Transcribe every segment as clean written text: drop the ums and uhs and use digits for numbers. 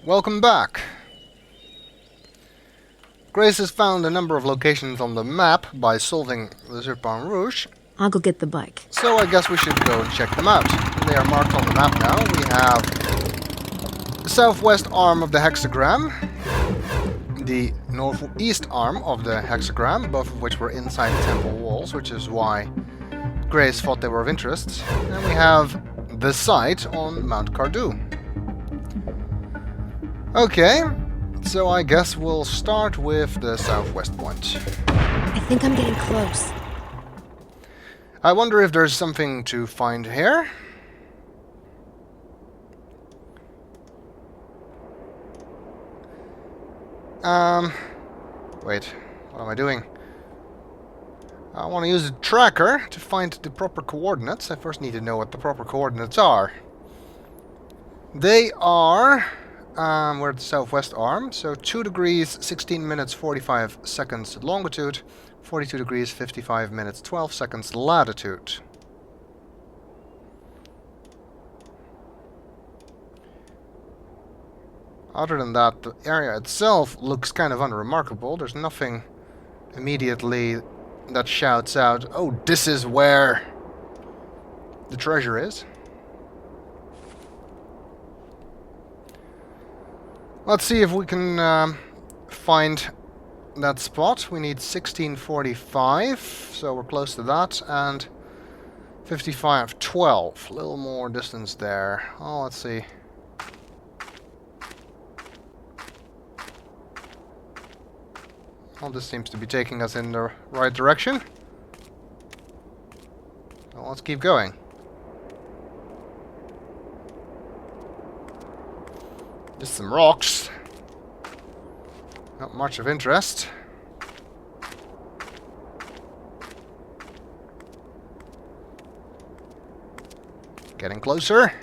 Welcome back. Grace has found a number of locations on the map by solving the Serpent Rouge, I'll go get the bike. so I guess we should go and check them out. They are marked on the map now. We have the southwest arm of the hexagram, the northeast arm of the hexagram, both of which were inside the temple walls, which is why Grace thought they were of interest. And we have the site on Mount Cardu. Okay, so I guess we'll start with the southwest point. I think I'm getting close. I wonder if there's something to find here. Wait, what am I doing? I want to use a tracker to find the proper coordinates. I first need to know what the proper coordinates are. They are... we're at the southwest arm, so 2 degrees, 16 minutes, 45 seconds longitude, 42 degrees, 55 minutes, 12 seconds latitude. Other than that, the area itself looks kind of unremarkable. There's nothing immediately that shouts out, oh, this is where the treasure is. Let's see if we can find that spot. We need 1645, so we're close to that, and 5512. A little more distance there. Oh, let's see. Well, this seems to be taking us in the right direction. Well, let's keep going. Just some rocks. Not much of interest. Getting closer.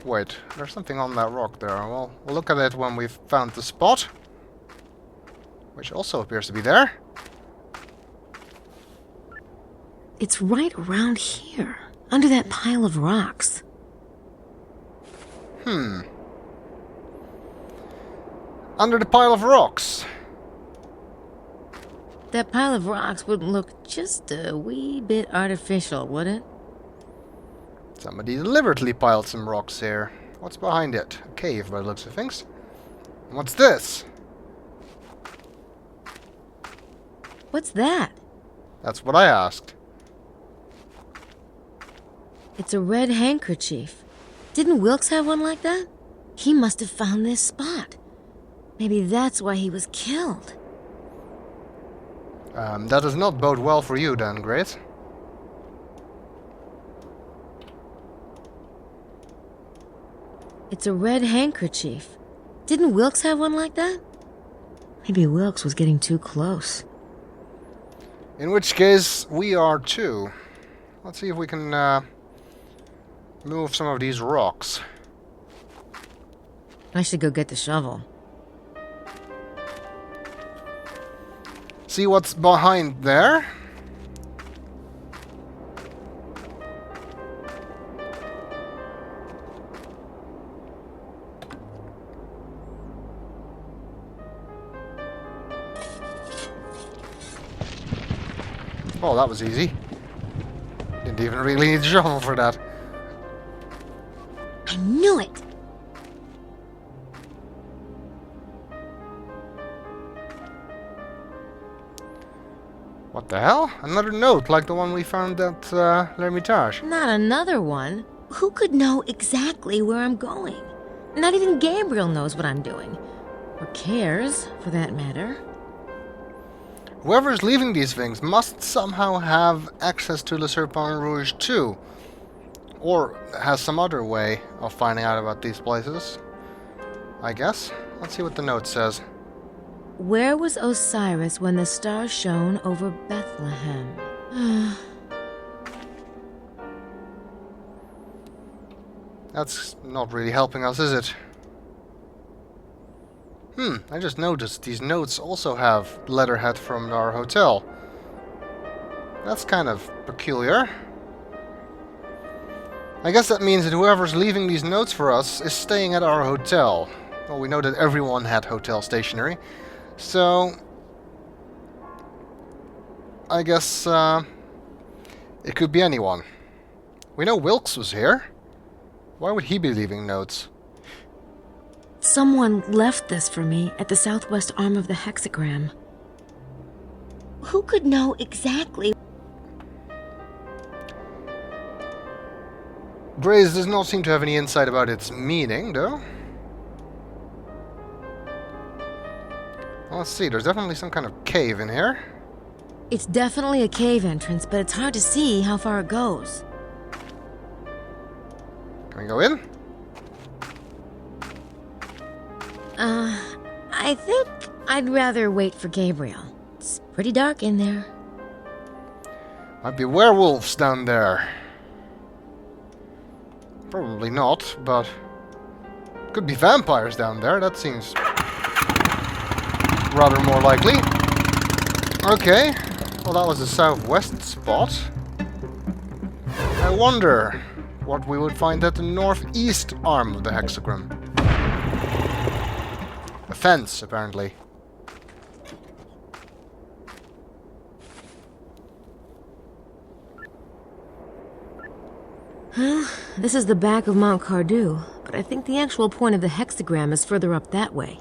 Wait, there's something on that rock there. Well, we'll look at it when we've found the spot. Which also appears to be there. It's right around here, under that pile of rocks. Under the pile of rocks. That pile of rocks wouldn't look just a wee bit artificial, would it? Somebody deliberately piled some rocks here. What's behind it? A cave by the looks of things. And what's this? What's that? That's what I asked. It's a red handkerchief. Didn't Wilkes have one like that? He must have found this spot. Maybe that's why he was killed. That does not bode well for you then, Grace. It's a red handkerchief. Didn't Wilkes have one like that? Maybe Wilkes was getting too close. In which case, we are too. Let's see if we can move some of these rocks. I should go get the shovel. See what's behind there? Oh, that was easy. Didn't even really need a shovel for that. I knew it! What the hell? Another note like the one we found at L'Hermitage. Not another one. Who could know exactly where I'm going? Not even Gabriel knows what I'm doing. Or cares, for that matter. Whoever's leaving these things must somehow have access to Le Serpent Rouge too. Or has some other way of finding out about these places. I guess. Let's see what the note says. Where was Osiris when the star shone over Bethlehem? That's not really helping us, is it? I just noticed these notes also have letterhead from our hotel. That's kind of peculiar. I guess that means that whoever's leaving these notes for us is staying at our hotel. Well, we know that everyone had hotel stationery, so I guess it could be anyone. We know Wilkes was here. Why would he be leaving notes? Someone left this for me at the southwest arm of the hexagram. Who could know exactly? Grace does not seem to have any insight about its meaning, though. Well, let's see, there's definitely some kind of cave in here. It's definitely a cave entrance, but it's hard to see how far it goes. Can we go in? I think I'd rather wait for Gabriel. It's pretty dark in there. Might be werewolves down there. Probably not, but could be vampires down there. That seems rather more likely. Okay, well that was the southwest spot. I wonder what we would find at the northeast arm of the hexagram. A fence, apparently. This is the back of Mount Cardu, but I think the actual point of the hexagram is further up that way.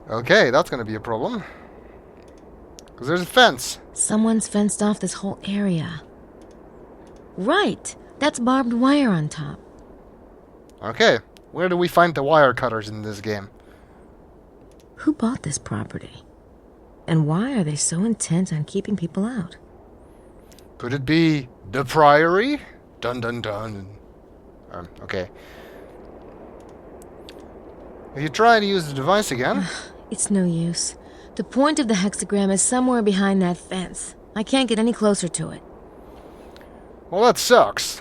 Okay, that's gonna be a problem. Because there's a fence. Someone's fenced off this whole area. Right! That's barbed wire on top. Okay, where do we find the wire cutters in this game? Who bought this property? And why are they so intent on keeping people out? Could it be the Priory? Dun dun dun. Okay. If you try to use the device again... It's no use. The point of the hexagram is somewhere behind that fence. I can't get any closer to it. Well, that sucks.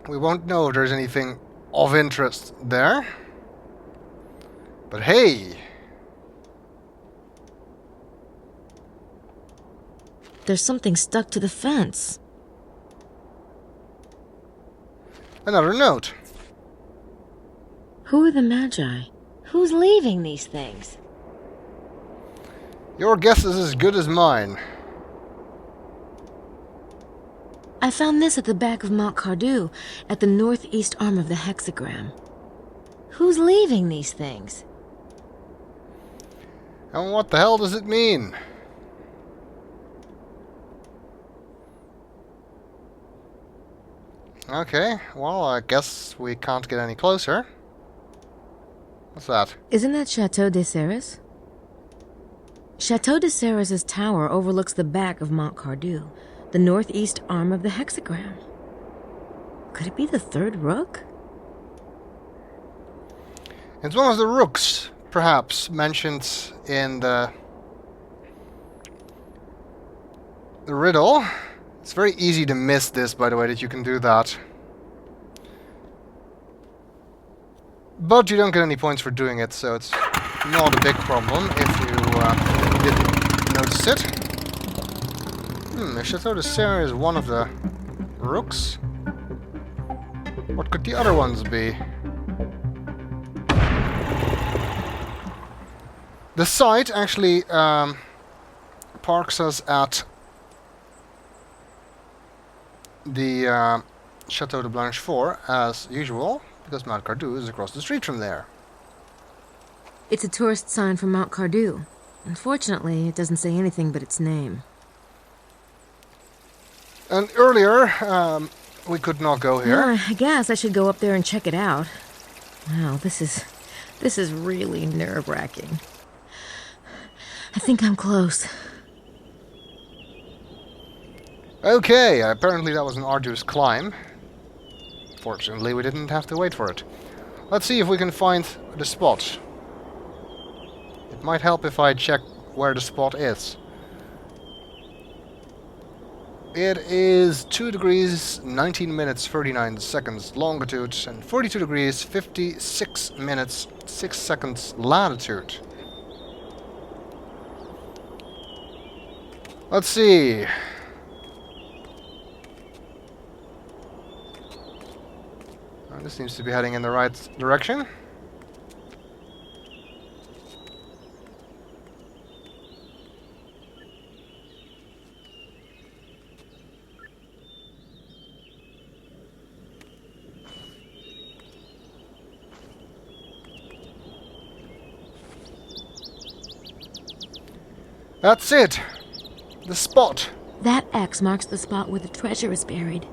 We won't know if there's anything of interest there. But hey! There's something stuck to the fence. Another note. Who are the Magi? Who's leaving these things? Your guess is as good as mine. I found this at the back of Mount Cardu, at the northeast arm of the hexagram. Who's leaving these things? And what the hell does it mean? Okay, well, I guess we can't get any closer. What's that? Isn't that Chateau de Serres? Chateau de Serres' tower overlooks the back of Mount Cardu, the northeast arm of the hexagram. Could it be the third rook? It's one of the rooks, perhaps, mentioned in the riddle. It's very easy to miss this, by the way, that you can do that. But you don't get any points for doing it, so it's not a big problem if you didn't notice it. If Chateau de Serres is one of the rooks, what could the other ones be? The site actually parks us at the Chateau de Blanchefort, as usual, because Mount Cardu is across the street from there. It's a tourist sign for Mount Cardu. Unfortunately, it doesn't say anything but its name. And earlier, we could not go here. I guess I should go up there and check it out. Wow, this is really nerve-wracking. I think I'm close. Okay, apparently that was an arduous climb. Fortunately, we didn't have to wait for it. Let's see if we can find the spot. It might help if I check where the spot is. It is 2 degrees, 19 minutes, 39 seconds longitude, and 42 degrees, 56 minutes, 6 seconds latitude. Let's see. This seems to be heading in the right direction. That's it! The spot! That X marks the spot where the treasure is buried.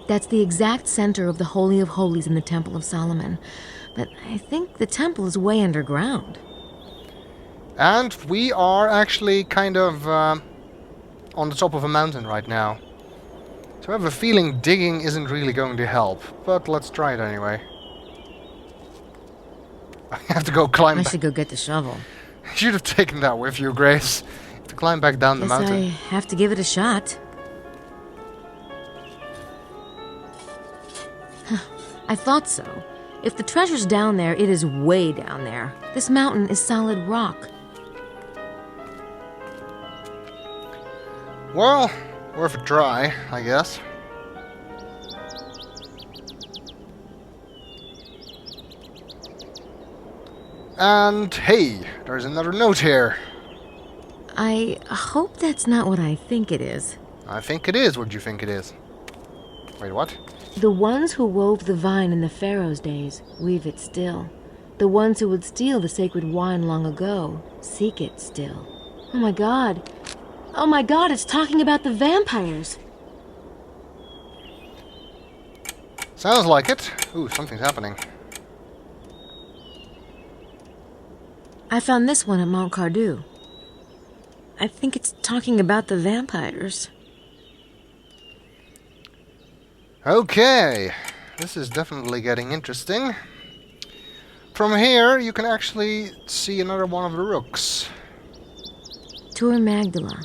That's the exact center of the Holy of Holies in the Temple of Solomon. But I think the temple is way underground. And we are actually kind of on the top of a mountain right now. So I have a feeling digging isn't really going to help. But let's try it anyway. I have to go climb I back. should go get the shovel. You should have taken that with you, Grace. To climb back down the Guess mountain. I have to give it a shot. I thought so. If the treasure's down there, it is way down there. This mountain is solid rock. Well, worth a try, I guess. And hey, there's another note here. I hope that's not what I think it is. I think it is what you think it is. Wait, what? The ones who wove the vine in the Pharaoh's days weave it still. The ones who would steal the sacred wine long ago seek it still. Oh my god! Oh my god, it's talking about the vampires! Sounds like it. Ooh, something's happening. I found this one at Mount Cardu. I think it's talking about the vampires. Okay, this is definitely getting interesting. From here, you can actually see another one of the rooks. Tour Magdala.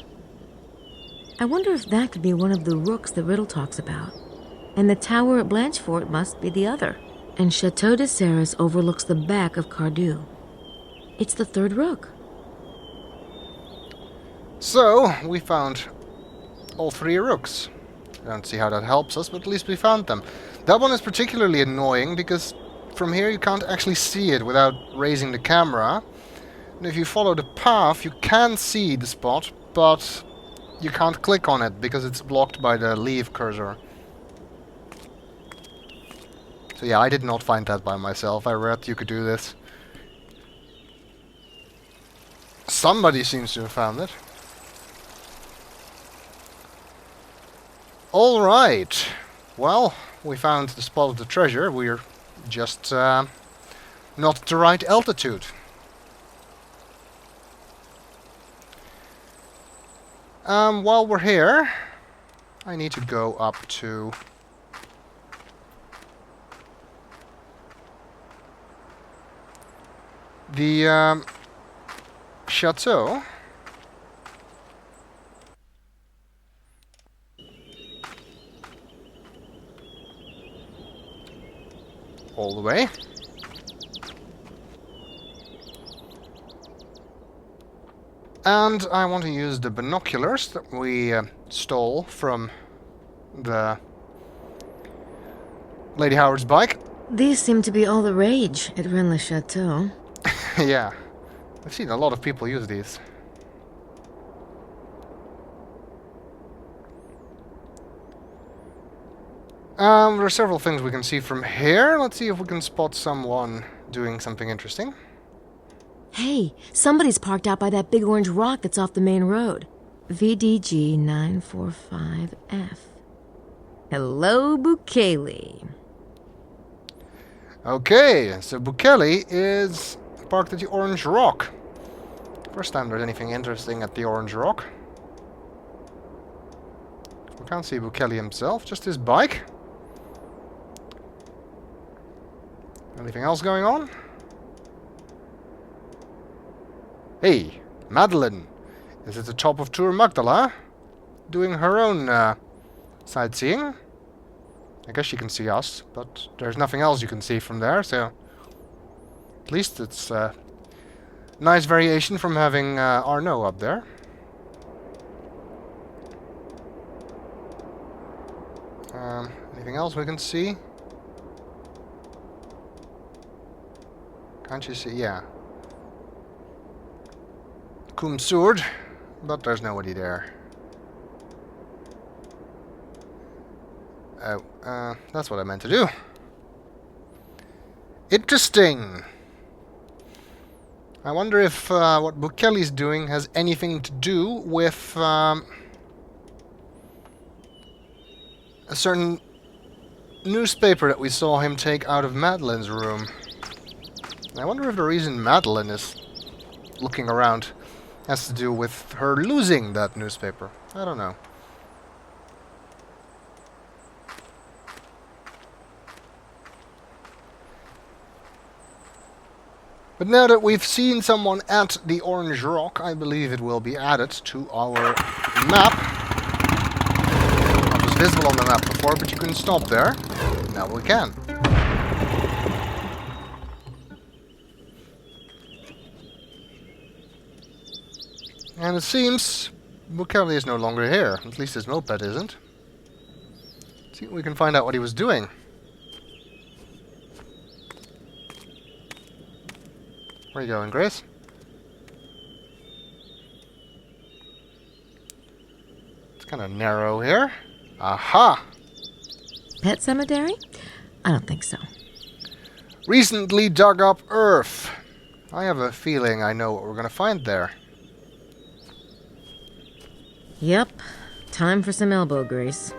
I wonder if that could be one of the rooks the riddle talks about. And the tower at Blanchefort must be the other. And Chateau de Serres overlooks the back of Cardu. It's the third rook. So, we found all three rooks. I don't see how that helps us, but at least we found them. That one is particularly annoying because from here you can't actually see it without raising the camera. And if you follow the path, you can see the spot, but you can't click on it because it's blocked by the leave cursor. So yeah, I did not find that by myself. I read you could do this. Somebody seems to have found it. Alright. Well, we found the spot of the treasure. We're just not at the right altitude. While we're here, I need to go up to the chateau. All the way. And I want to use the binoculars that we stole from the Lady Howard's bike. These seem to be all the rage at Rennes-le-Chateau. Yeah, I've seen a lot of people use these. There are several things we can see from here. Let's see if we can spot someone doing something interesting. Hey, somebody's parked out by that big orange rock that's off the main road. VDG 945F. Hello, Bukele. Okay, so Bukele is parked at the Orange Rock. First time there's anything interesting at the Orange Rock. We can't see Bukele himself, just his bike. Anything else going on? Hey, Madeline is at the top of Tour Magdala, doing her own sightseeing. I guess she can see us, but there's nothing else you can see from there, so at least it's a nice variation from having Arnaud up there. Anything else we can see? Can't you see? Yeah. Cum sword, but there's nobody there. Oh, that's what I meant to do. Interesting. I wonder if what Bukele's doing has anything to do with a certain newspaper that we saw him take out of Madeline's room. I wonder if the reason Madeline is looking around has to do with her losing that newspaper. I don't know. But now that we've seen someone at the Orange Rock, I believe it will be added to our map. It was visible on the map before, but you couldn't stop there. Now we can. And it seems Bukele is no longer here. At least his moped isn't. Let's see if we can find out what he was doing. Where are you going, Grace? It's kind of narrow here. Aha! Pet cemetery? I don't think so. Recently dug up earth. I have a feeling I know what we're going to find there. Yep. Time for some elbow grease.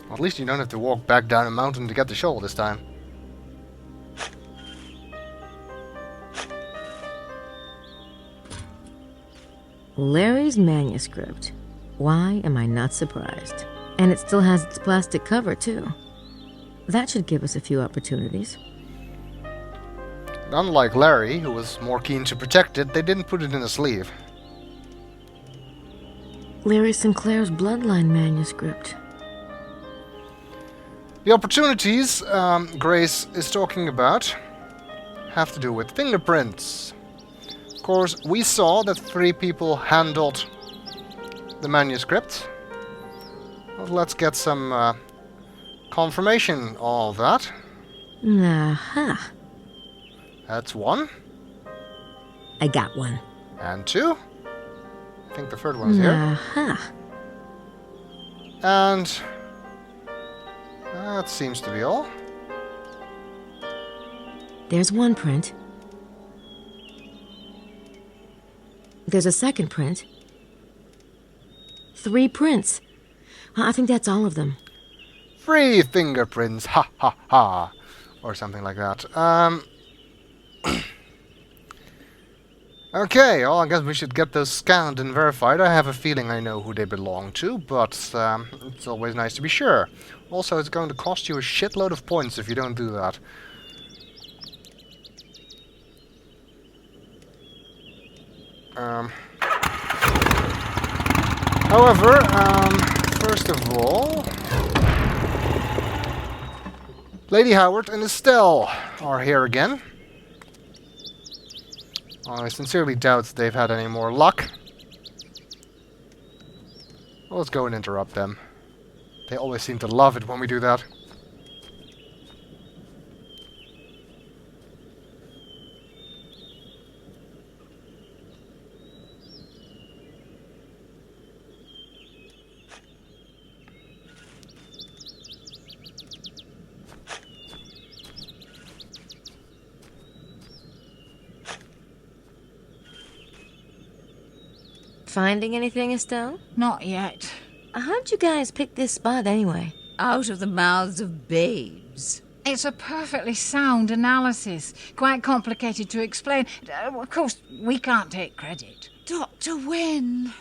Well, at least you don't have to walk back down a mountain to get the shovel this time. Larry's manuscript. Why am I not surprised? And it still has its plastic cover, too. That should give us a few opportunities. Unlike Larry, who was more keen to protect it, they didn't put it in a sleeve. Larry Sinclair's bloodline manuscript. The opportunities Grace is talking about have to do with fingerprints. Of course, we saw that 3 people handled the manuscript. Well, let's get some confirmation of that. Aha. That's 1. I got one. And 2. I think the 3rd one's here. Aha. And that seems to be all. There's one print. There's a second print. 3 prints. Well, I think that's all of them. 3 fingerprints, ha ha ha, or something like that. Okay, well, I guess we should get those scanned and verified. I have a feeling I know who they belong to, but it's always nice to be sure. Also, it's going to cost you a shitload of points if you don't do that. However, first of all, Lady Howard and Estelle are here again. I sincerely doubt they've had any more luck. Well, let's go and interrupt them. They always seem to love it when we do that. Finding anything, Estelle? Not yet. How'd you guys pick this spot anyway? Out of the mouths of babes. It's a perfectly sound analysis. Quite complicated to explain. Of course, we can't take credit. Dr. Wen.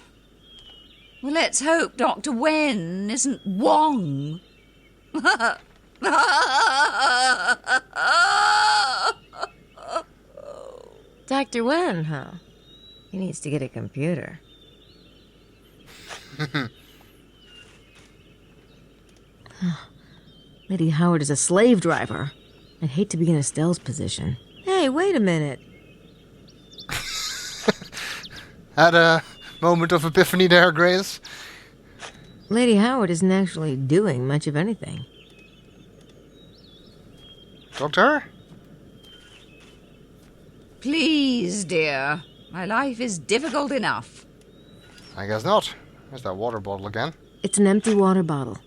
Well, let's hope Dr. Wen isn't Wong. Dr. Wen, huh? He needs to get a computer. Lady Howard is a slave driver. I'd hate to be in Estelle's position. Hey, wait a minute. Had a moment of epiphany there, Grace. Lady Howard isn't actually doing much of anything. Talk to her? Please, dear. My life is difficult enough. I guess not. There's that water bottle again. It's an empty water bottle.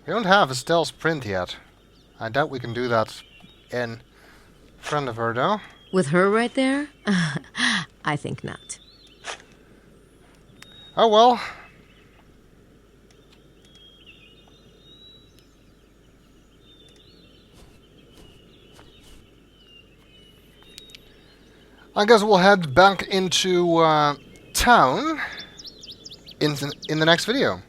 We don't have Estelle's print yet. I doubt we can do that in front of her, though. With her right there? I think not. Oh well. I guess we'll head back into town in the next video.